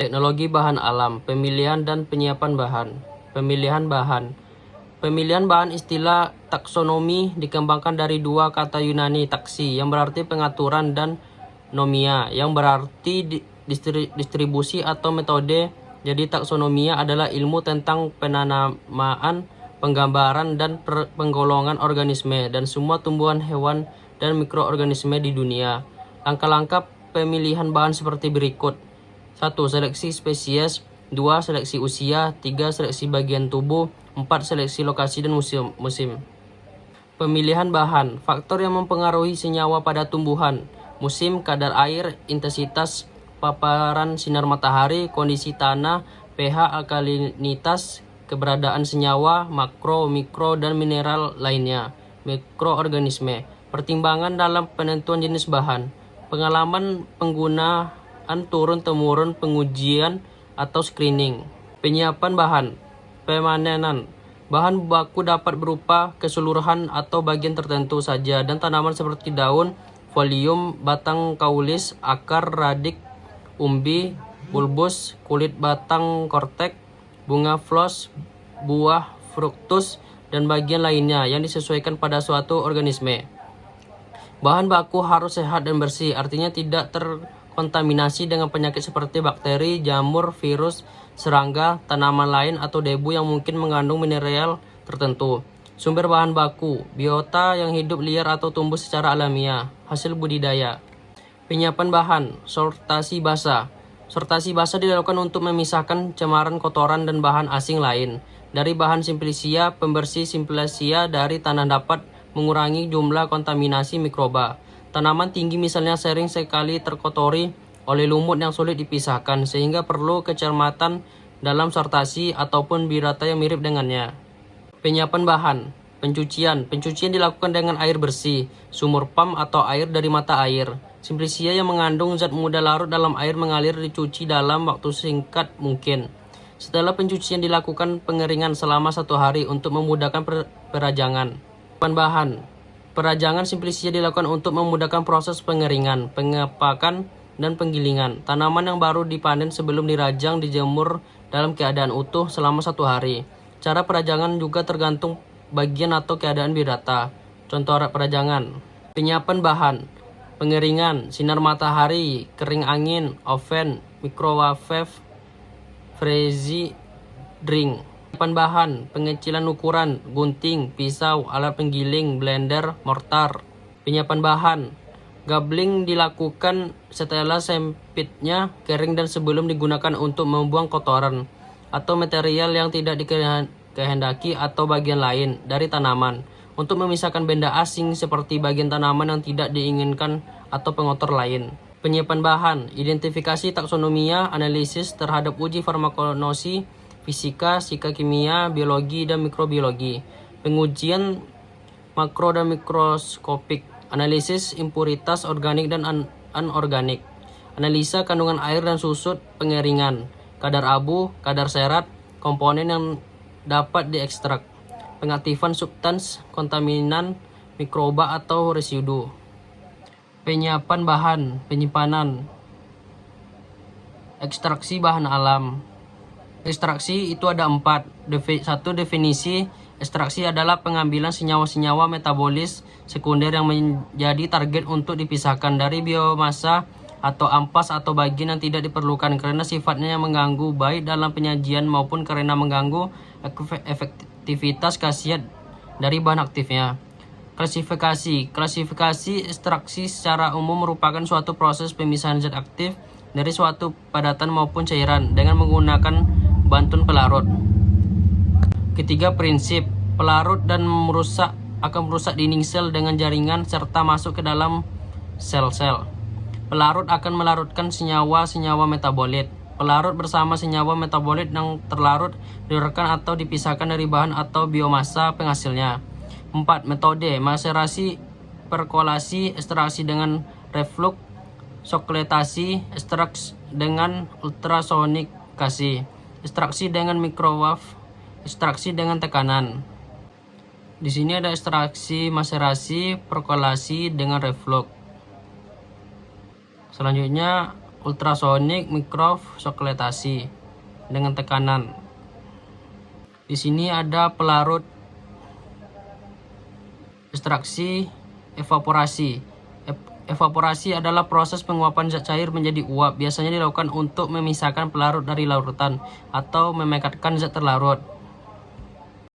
Teknologi bahan alam, pemilihan dan penyiapan bahan. Pemilihan bahan. Pemilihan bahan istilah taksonomi dikembangkan dari dua kata Yunani taksi yang berarti pengaturan dan nomia yang berarti distribusi atau metode. Jadi taksonomia adalah ilmu tentang penanamaan, penggambaran dan penggolongan organisme dan semua tumbuhan, hewan, dan mikroorganisme di dunia. Langkah-langkah pemilihan bahan seperti berikut. 1. Seleksi spesies. 2. Seleksi usia. 3. Seleksi bagian tubuh. 4. Seleksi lokasi dan musim. Pemilihan bahan. Faktor yang mempengaruhi senyawa pada tumbuhan. Musim, kadar air, intensitas paparan sinar matahari, kondisi tanah, pH, alkalinitas, keberadaan senyawa, makro, mikro, dan mineral lainnya. Mikroorganisme. Pertimbangan dalam penentuan jenis bahan. Pengalaman penggunaan turun-temurun, pengujian atau screening. Penyiapan bahan. Pemanenan. Bahan baku dapat berupa keseluruhan atau bagian tertentu saja dan tanaman seperti daun, folium, batang kaulis, akar, radik, umbi, bulbus, kulit batang kortek, bunga flos, buah fruktus, dan bagian lainnya yang disesuaikan pada suatu organisme. Bahan baku harus sehat dan bersih, artinya tidak terkontaminasi dengan penyakit seperti bakteri, jamur, virus, serangga, tanaman lain, atau debu yang mungkin mengandung mineral tertentu. Sumber bahan baku, biota yang hidup liar atau tumbuh secara alamiah, hasil budidaya. Penyiapan bahan, sortasi basa. Sortasi basa dilakukan untuk memisahkan cemaran, kotoran, dan bahan asing lain. Dari bahan simplicia, pembersih simplicia dari tanah dapat mengurangi jumlah kontaminasi mikroba. Tanaman tinggi misalnya sering sekali terkotori oleh lumut yang sulit dipisahkan, sehingga perlu kecermatan dalam sortasi ataupun biota yang mirip dengannya. Penyiapan bahan. Pencucian. Pencucian dilakukan dengan air bersih, sumur pam atau air dari mata air. Simplicia yang mengandung zat mudah larut dalam air mengalir dicuci dalam waktu singkat mungkin. Setelah pencucian dilakukan pengeringan selama 1 hari untuk memudahkan perajangan. Bahan. Perajangan simplicia dilakukan untuk memudahkan proses pengeringan, pengepakan, dan penggilingan. Tanaman yang baru dipanen sebelum dirajang dijemur dalam keadaan utuh selama 1 hari. Cara perajangan juga tergantung bagian atau keadaan biodata. Contoh perajangan. Penyiapan bahan. Pengeringan, sinar matahari, kering angin, oven, microwave, freeze drink. Penyiapan bahan, pengecilan ukuran, gunting, pisau, alat penggiling, blender, mortar. Penyiapan bahan. Gabling dilakukan setelah sempitnya kering dan sebelum digunakan untuk membuang kotoran atau material yang tidak dikehendaki atau bagian lain dari tanaman untuk memisahkan benda asing seperti bagian tanaman yang tidak diinginkan atau pengotor lain. Penyiapan bahan, identifikasi taksonomia, analisis terhadap uji farmakognosi, fisika, psikokimia, biologi, dan mikrobiologi. Pengujian makro dan mikroskopik, analisis impuritas organik dan anorganik, analisa kandungan air dan susut pengeringan, kadar abu, kadar serat, komponen yang dapat diekstrak, pengaktifan substans, kontaminan, mikroba atau residu. Penyiapan bahan, penyimpanan, ekstraksi bahan alam. Ekstraksi itu ada 4. 1. Definisi ekstraksi adalah pengambilan senyawa-senyawa metabolis sekunder yang menjadi target untuk dipisahkan dari biomasa atau ampas atau bagian yang tidak diperlukan karena sifatnya yang mengganggu baik dalam penyajian maupun karena mengganggu efektivitas khasiat dari bahan aktifnya. Klasifikasi ekstraksi secara umum merupakan suatu proses pemisahan zat aktif dari suatu padatan maupun cairan dengan menggunakan bantuan pelarut. Ketiga, prinsip pelarut dan akan merusak dinding sel dengan jaringan serta masuk ke dalam sel-sel. Pelarut akan melarutkan senyawa-senyawa metabolit. Pelarut bersama senyawa metabolit yang terlarut dikeluarkan atau dipisahkan dari bahan atau biomasa penghasilnya. 4. Metode maserasi, perkolasi, ekstraksi dengan reflux, sokletasi, ekstraksi dengan ultrasonikasi, ekstraksi dengan microwave, ekstraksi dengan tekanan. Di sini ada ekstraksi, maserasi, perkolasi dengan reflux. Selanjutnya ultrasonik, mikrofsokletasi dengan tekanan. Di sini ada pelarut, ekstraksi, evaporasi. Evaporasi adalah proses penguapan zat cair menjadi uap. Biasanya dilakukan untuk memisahkan pelarut dari larutan atau memekatkan zat terlarut.